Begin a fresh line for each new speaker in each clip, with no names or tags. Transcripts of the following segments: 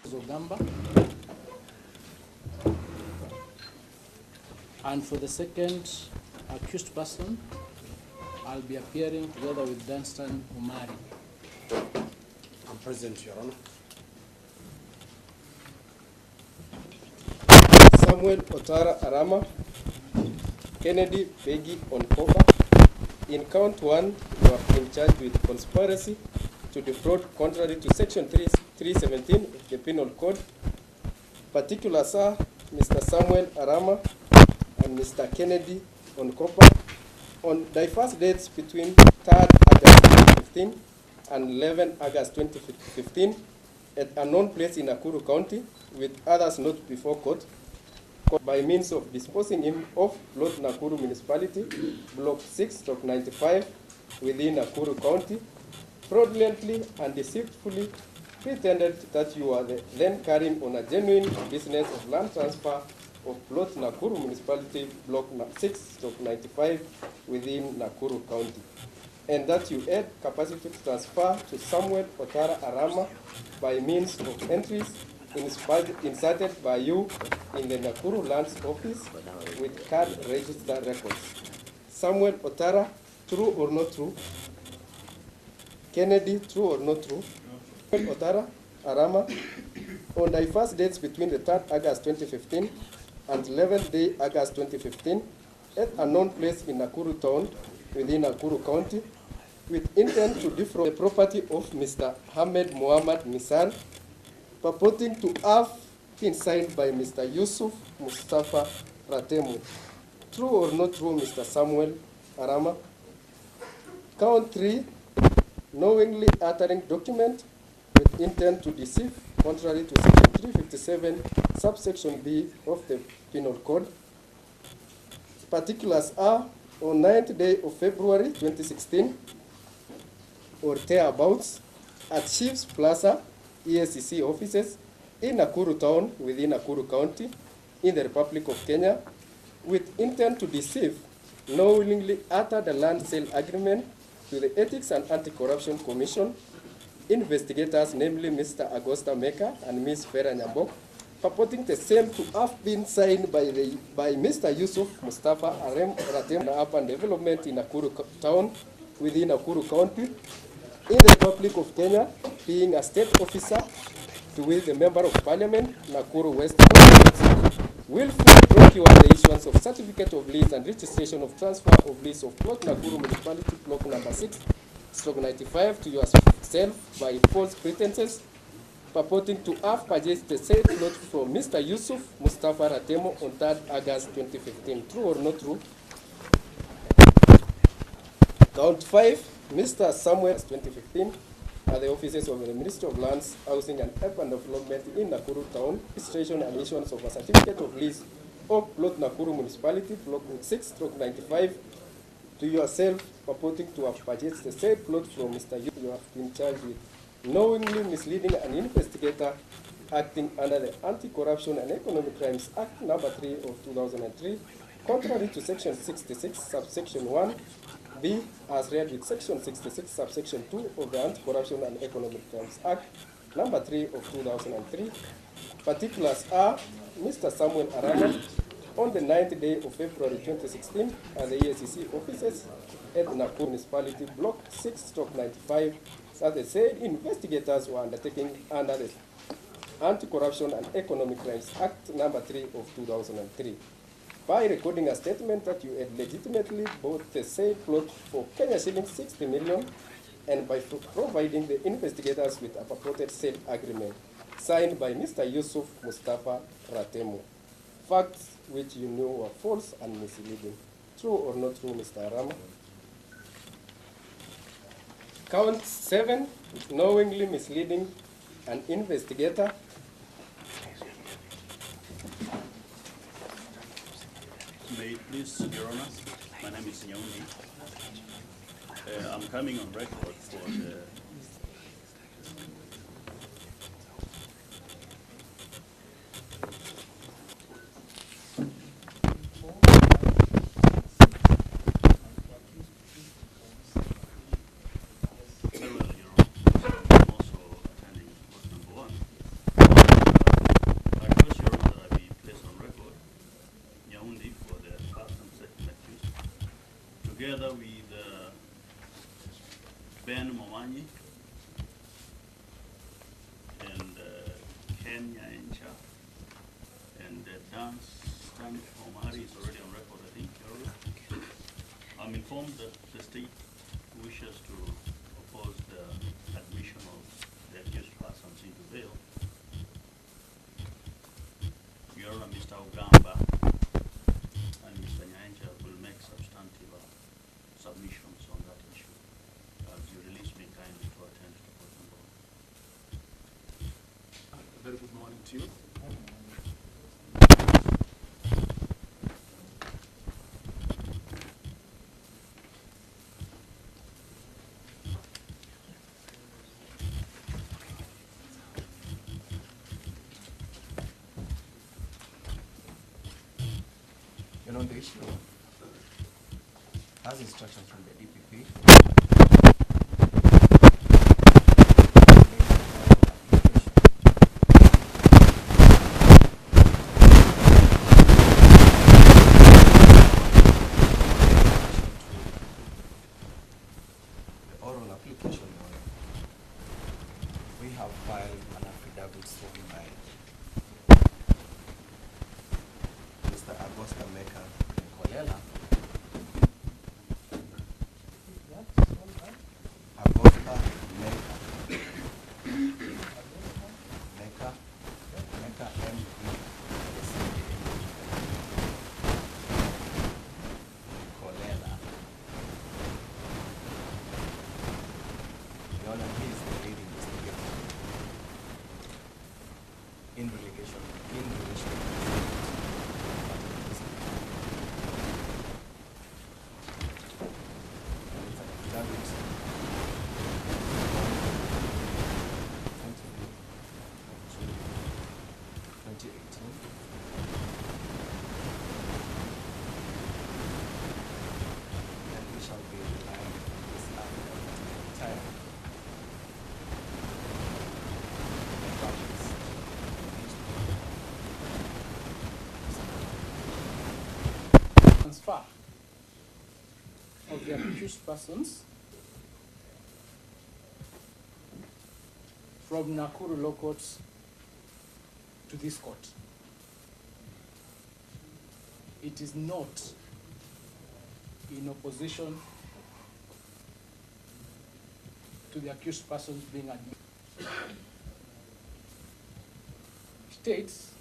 Zogamba. And for the second accused person, I'll be appearing together with Dunstan Umari.
I'm present, Your Honor. Samuel Otara Arama, Kennedy Begi Onkoba. In count 1, you have been charged with conspiracy to defraud contrary to section 317 of the Penal Code. Particulars are Mr. Samuel Arama and Mr. Kennedy Onkoba on diverse dates between 3rd August 2015 and 11 August 2015 at a known place in Nakuru County with others not before court by means of disposing him of Plot Nakuru Municipality, Block 6/95 within Nakuru County, fraudulently and deceitfully pretended that you are then carrying on a genuine business of land transfer of Plot Nakuru Municipality, Block 6/95 within Nakuru County, and that you had capacity to transfer to Samuel Otara Arama by means of entries inserted by you in the Nakuru Lands Office with card register records. Samuel Otara, true or not true? Kennedy, true or not true? Samuel Otara Arama, on diverse dates between the 3rd August 2015 and 11th day August 2015 at a known place in Nakuru town within Nakuru County with intent to defraud the property of Mr. Ahmed Muhammed Nisar, purporting to have been signed by Mr. Yusuf Mustafa Ratemu. True or not true, Mr. Samuel Arama? Count 3, knowingly uttering document with intent to deceive contrary to section 357, subsection B of the Penal Code. Particulars are on 9th day of February 2016 or thereabouts at Chiefs Plaza, ESCC offices in Nakuru town within Nakuru County in the Republic of Kenya with intent to deceive, knowingly utter the land sale agreement to the Ethics and Anti-Corruption Commission investigators, namely Mr. Augusta Meka and Ms. Farah Nyambok, purporting the same to have been signed by Mr. Yusuf Mustafa Ratem Urban Development in Nakuru town within Nakuru County in the Republic of Kenya, being a state officer to which the Member of Parliament, Nakuru West, willfully procure the issuance of certificate of lease and registration of transfer of lease of Plot Nakuru Municipality Block number 6/95 to yourself by false pretenses, purporting to have purchased the said plot from Mr. Yusuf Mustafa Ratemo on 3rd August 2015. True or not true? Count 5, Mr. Samuel 2015 at the offices of the Ministry of Lands, Housing and Urban Development in Nakuru Town, registration and issuance of a certificate of lease of Plot Nakuru Municipality, Block 6/95 to yourself, purporting to have purchased the said plot from Mr. Yu. You have been charged with knowingly misleading an investigator acting under the Anti-Corruption and Economic Crimes Act number 3 of 2003, contrary to section 66, subsection 1, B, as read with section 66, subsection 2 of the Anti-Corruption and Economic Crimes Act number 3 of 2003. Particulars are Mr. Samuel Arama on the 9th day of February 2016 at the ESCC offices at Nakuru Municipality Block 6/95 that the said investigators were undertaking under the Anti-Corruption and Economic Crimes Act number 3 of 2003. By recording a statement that you had legitimately bought the said plot for Kenya shillings 60 million and by providing the investigators with a purported sale agreement signed by Mr. Yusuf Mustafa Ratemo. Facts which you knew were false and misleading. True or not true, Mr. Arama? Count 7, knowingly misleading an investigator.
May it please, Your Honor, my name is Nyaundi. I'm coming on record for the Your Honor. I'm also attending post number 1. together with Ben Momanyi and Kenya Encha and Dan Stan Omari is already on record, I think. I'm informed that the state wishes to oppose the admission of the accused persons into bail. Your Honor, Mr. Ogamba and Mr. Nyaenja will make substantive submissions on that issue. As you release me kindly to attend to the court.
Very good morning to you.
On the issue, as instructions from the DPP, the oral application, we have filed an affidavit sworn by Mr. Augusta Meka Kolela. Augusta Meka Kolela. Your Honor, he is the lead investigator in relation to
Transfer of the accused persons from Nakuru law courts to this court. It is not in opposition to the accused persons being admitted. States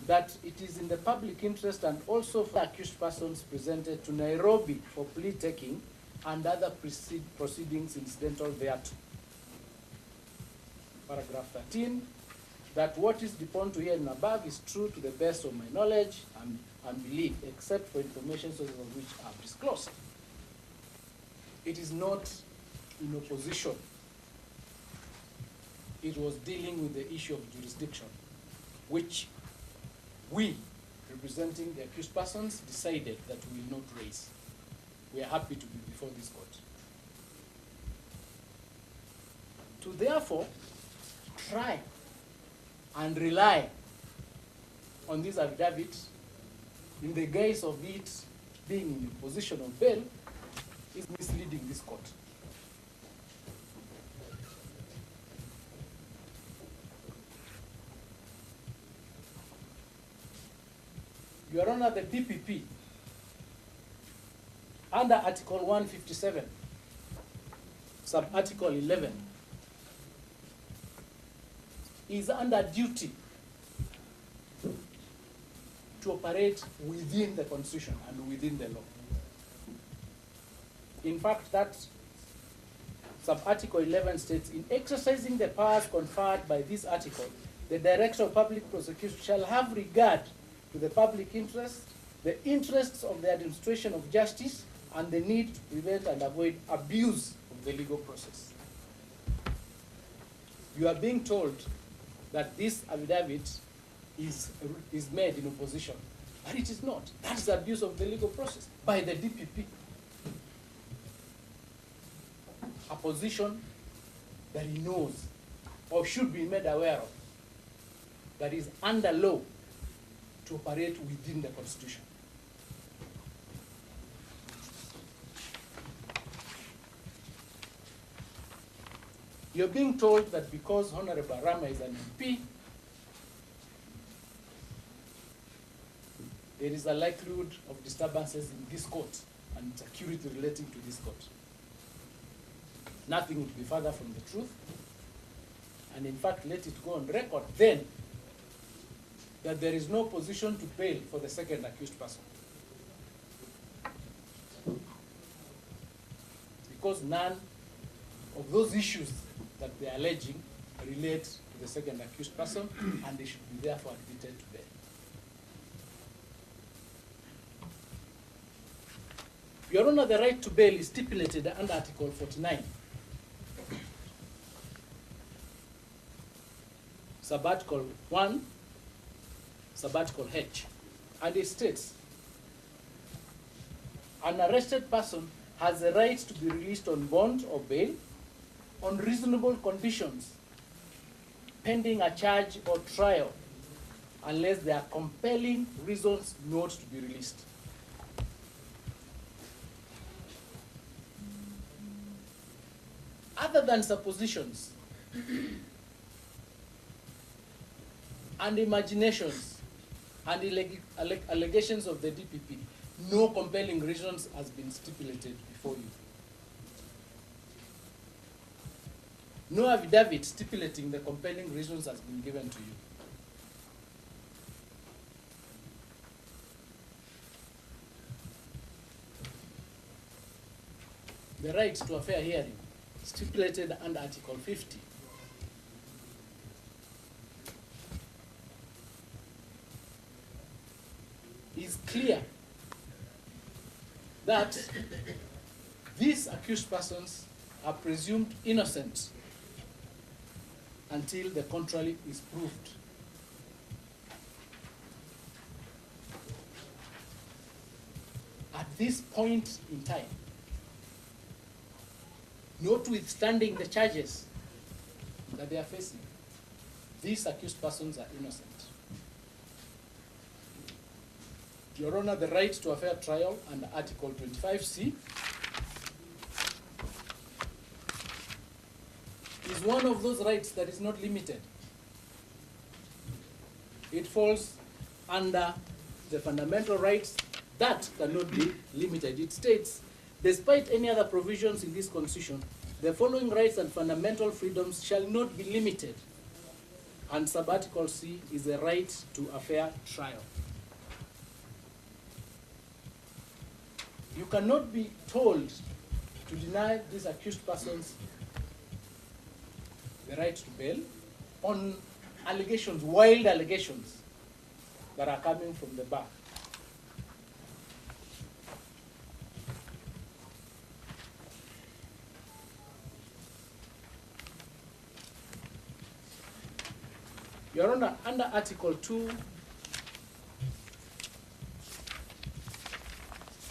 that it is in the public interest and also for accused persons presented to Nairobi for plea taking and other proceedings incidental thereto. Paragraph 13, that what is deponed to here and above is true to the best of my knowledge and belief, except for information sources of which I have disclosed. It is not in opposition. It was dealing with the issue of jurisdiction, which we, representing the accused persons, decided that we will not raise. We are happy to be before this court. To therefore try and rely on this affidavit in the guise of it being in a position of bail is misleading this court. Your Honor, the DPP, under Article 157, sub-Article 11, is under duty to operate within the Constitution and within the law. In fact, that sub-Article 11 states, in exercising the powers conferred by this article, the Director of Public Prosecution shall have regard to the public interest, the interests of the administration of justice, and the need to prevent and avoid abuse of the legal process. You are being told that this affidavit is made in opposition, but it is not. That is abuse of the legal process by the DPP. A position that he knows or should be made aware of, that is under law to operate within the Constitution. You're being told that because Honorable Arama is an MP, there is a likelihood of disturbances in this court and security relating to this court. Nothing would be further from the truth. And in fact, let it go on record then that there is no position to bail for the second accused person. Because none of those issues that they are alleging relate to the second accused person, and they should be therefore admitted to bail. Your Honor, the right to bail is stipulated under Article 49. Subarticle 1, subarticle H. And it states, an arrested person has the right to be released on bond or bail on reasonable conditions, pending a charge or trial, unless there are compelling reasons not to be released. Other than suppositions and imaginations and allegations of the DPP, no compelling reasons has been stipulated before you. No affidavit stipulating the compelling reasons has been given to you. The right to a fair hearing, stipulated under Article 50. Is clear that these accused persons are presumed innocent until the contrary is proved. At this point in time, notwithstanding the charges that they are facing, these accused persons are innocent. Your Honor, the right to a fair trial under Article 25C is one of those rights that is not limited. It falls under the fundamental rights that cannot be limited. It states, despite any other provisions in this Constitution, the following rights and fundamental freedoms shall not be limited. And subarticle C is the right to a fair trial. You cannot be told to deny these accused persons the right to bail on allegations, wild allegations that are coming from the bar. Your Honor, under Article 2,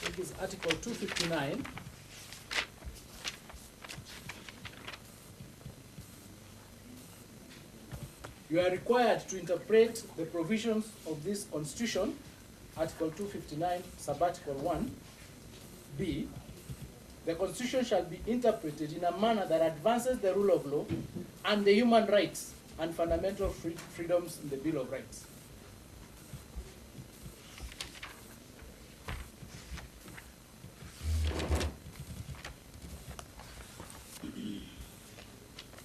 it is Article 259, you are required to interpret the provisions of this Constitution, Article 259, subarticle 1b. The Constitution shall be interpreted in a manner that advances the rule of law and the human rights and fundamental freedoms in the Bill of Rights.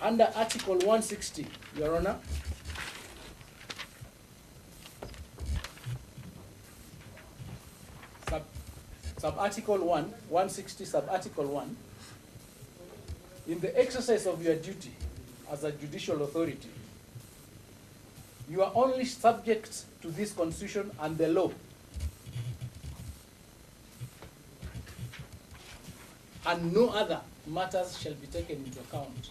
Under Article 160, Your Honor, sub-article 1, 160 sub-article 1, in the exercise of your duty as a judicial authority, you are only subject to this Constitution and the law, and no other matters shall be taken into account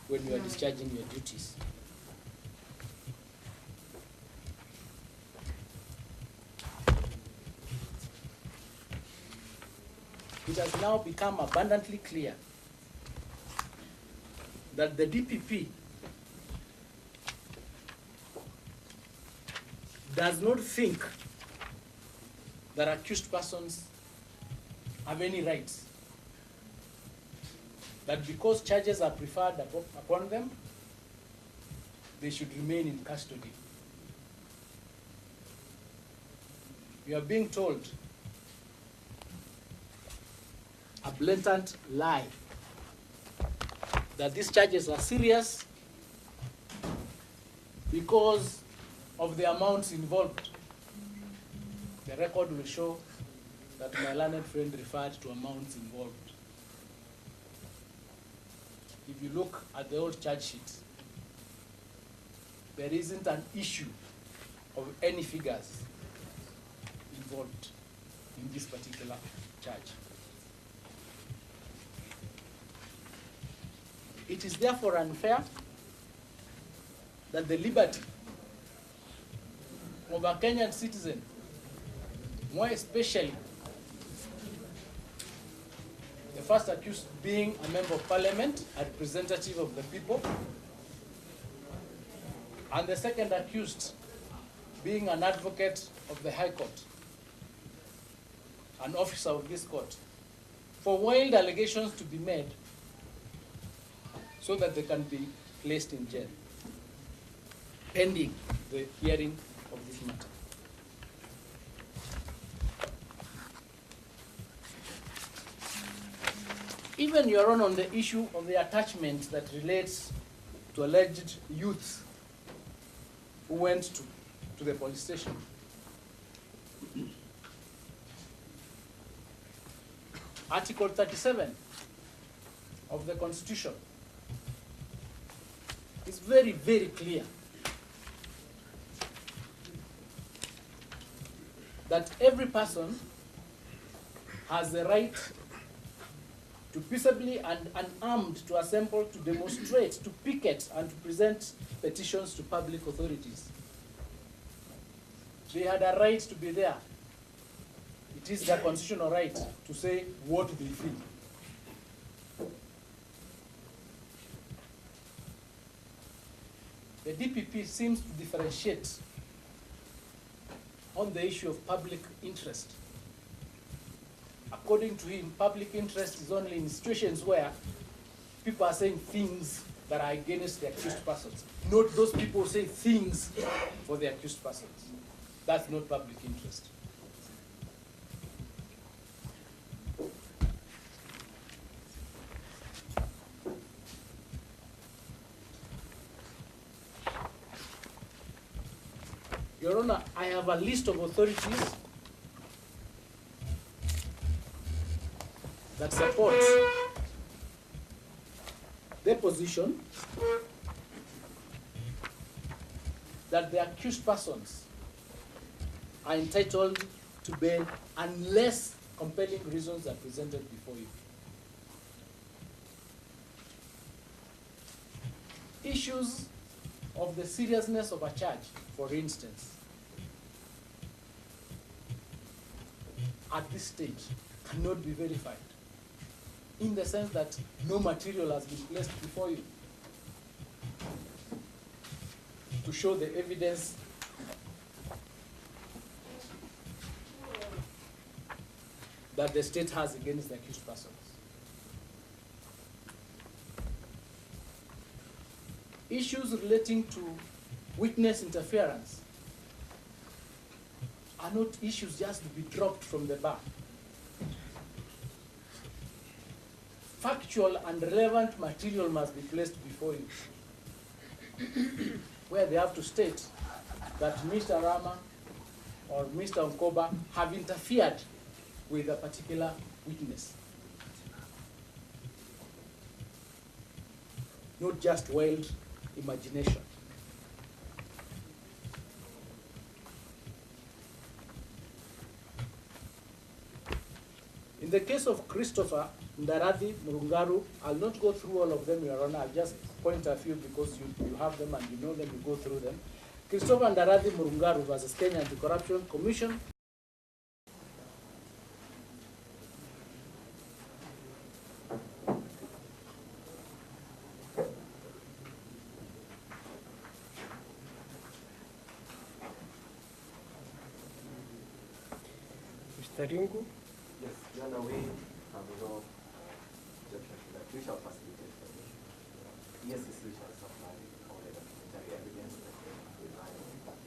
when you are discharging your duties. It has now become abundantly clear that the DPP does not think that accused persons have any rights. that because charges are preferred upon them, they should remain in custody. We are being told a blatant lie that these charges are serious because of the amounts involved. The record will show that my learned friend referred to amounts involved. If you look at the old charge sheet, there isn't an issue of any figures involved in this particular charge. It is therefore unfair that the liberty of a Kenyan citizen, more especially the first accused being a member of parliament, a representative of the people, and the second accused being an advocate of the High Court, an officer of this court, for wild allegations to be made so that they can be placed in jail, pending the hearing of this matter. Even Your Honor, on the issue of the attachment that relates to alleged youths who went to the police station. Article 37 of the Constitution is very, very clear that every person has the right to peaceably and unarmed to assemble, to demonstrate, to picket, and to present petitions to public authorities. They had a right to be there. It is their constitutional right to say what they feel. The DPP seems to differentiate on the issue of public interest. According to him, public interest is only in situations where people are saying things that are against the accused persons. Not those people say things for the accused persons. That's not public interest. Your Honor, I have a list of authorities that support their position that the accused persons are entitled to bail unless compelling reasons are presented before you. Issues of the seriousness of a charge, for instance, at this stage cannot be verified, in the sense that no material has been placed before you to show the evidence that the state has against the accused persons. Issues relating to witness interference are not issues just to be dropped from the bar. Factual and relevant material must be placed before you, where they have to state that Mr. Arama or Mr. Onkoba have interfered with a particular witness. Not just wild imagination. In the case of Christopher Ndaradi Murungaru, I'll not go through all of them, Your Honor. I'll just point a few because you have them and you know them, you go through them. Christopher Ndaradi Murungaru versus Kenya Anti-Corruption Commission.
Mr. Ringu?
Yes, Jana, we have no objection to that. we shall facilitate for them. ESCC shall supply all the documentary evidence that they rely on that.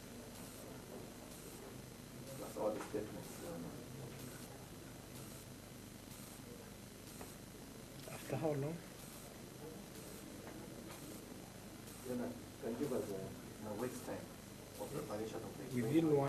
Plus all the statements.
After how long?
Can give us a week's time of preparation of the
Within one.